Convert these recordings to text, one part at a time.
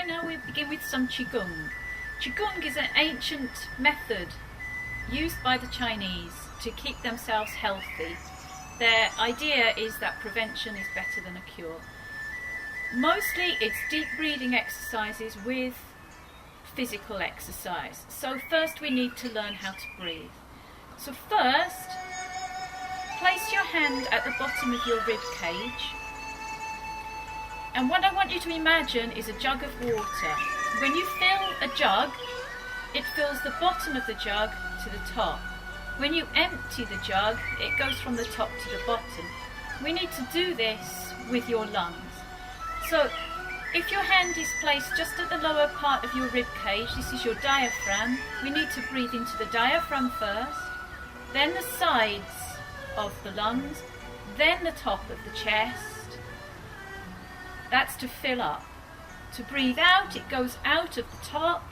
Okay, now we begin with some Qigong. Qigong is an ancient method used by the Chinese to keep themselves healthy. Their idea is that prevention is better than a cure. Mostly it's deep breathing exercises with physical exercise. So first we need to learn how to breathe. So first, place your hand at the bottom of your rib cage. And what I want you to imagine is a jug of water. When you fill a jug, it fills the bottom of the jug to the top. When you empty the jug, it goes from the top to the bottom. We need to do this with your lungs. So if your hand is placed just at the lower part of your rib cage, this is your diaphragm, we need to breathe into the diaphragm first, then the sides of the lungs, then the top of the chest. That's to fill up. To breathe out, it goes out of the top,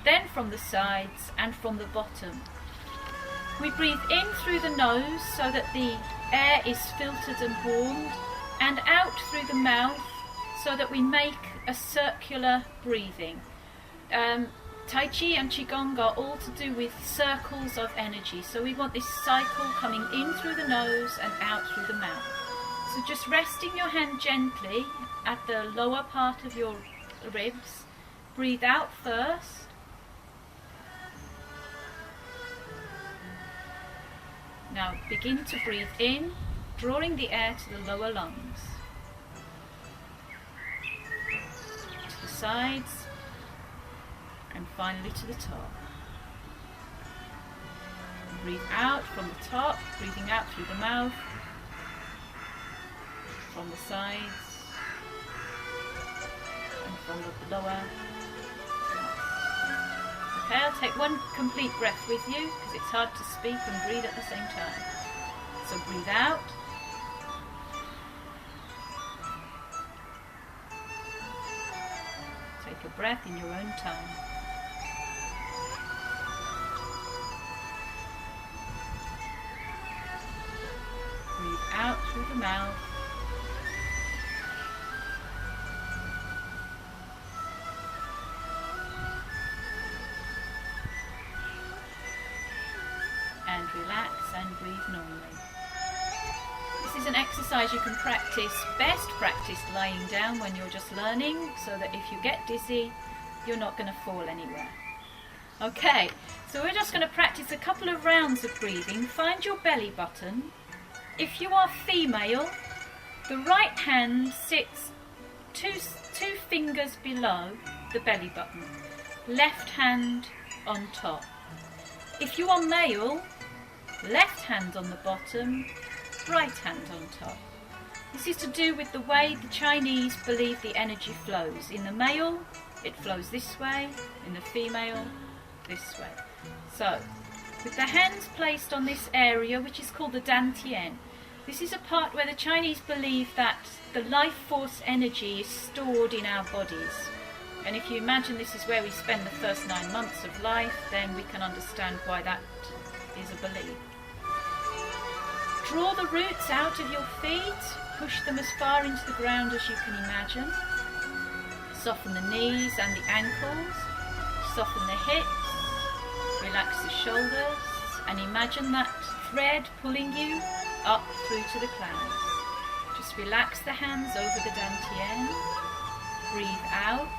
then from the sides and from the bottom. We breathe in through the nose so that the air is filtered and warmed, and out through the mouth so that we make a circular breathing. Tai Chi and Qigong are all to do with circles of energy, so we want this cycle coming in through the nose and out through the mouth. So just resting your hand gently at the lower part of your ribs. Breathe out first. Now begin to breathe in, drawing the air to the lower lungs, to the sides, and finally to the top. Breathe out from the top, breathing out through the mouth, from the sides, and from the lower. Okay, I'll take one complete breath with you because it's hard to speak and breathe at the same time. So breathe out. Take a breath in your own time. Breathe out through the mouth. And relax and breathe normally. This is an exercise you can practice, best practice lying down when you're just learning, so that if you get dizzy, you're not going to fall anywhere. Okay, so we're just going to practice a couple of rounds of breathing. Find your belly button. If you are female, the right hand sits two fingers below the belly button, left hand on top. If you are male, left hand on the bottom, right hand on top. This is to do with the way the Chinese believe the energy flows. In the male, it flows this way, in the female, this way. So, with the hands placed on this area, which is called the dantian, this is a part where the Chinese believe that the life force energy is stored in our bodies. And if you imagine this is where we spend the first 9 months of life, then we can understand why that is a belief. Draw the roots out of your feet, push them as far into the ground as you can imagine. Soften the knees and the ankles, soften the hips, relax the shoulders, and imagine that thread pulling you up through to the clouds. Just relax the hands over the dantian, breathe out,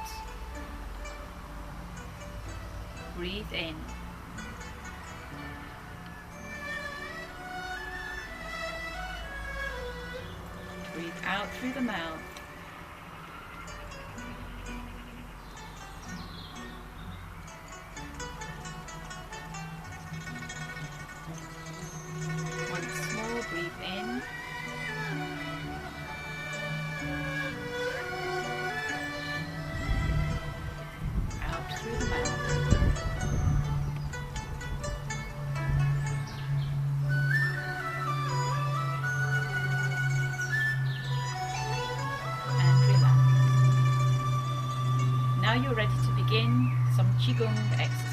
breathe in. Breathe out through the mouth. Once more, breathe in. Out through the mouth. Now you're ready to begin some Qigong exercise.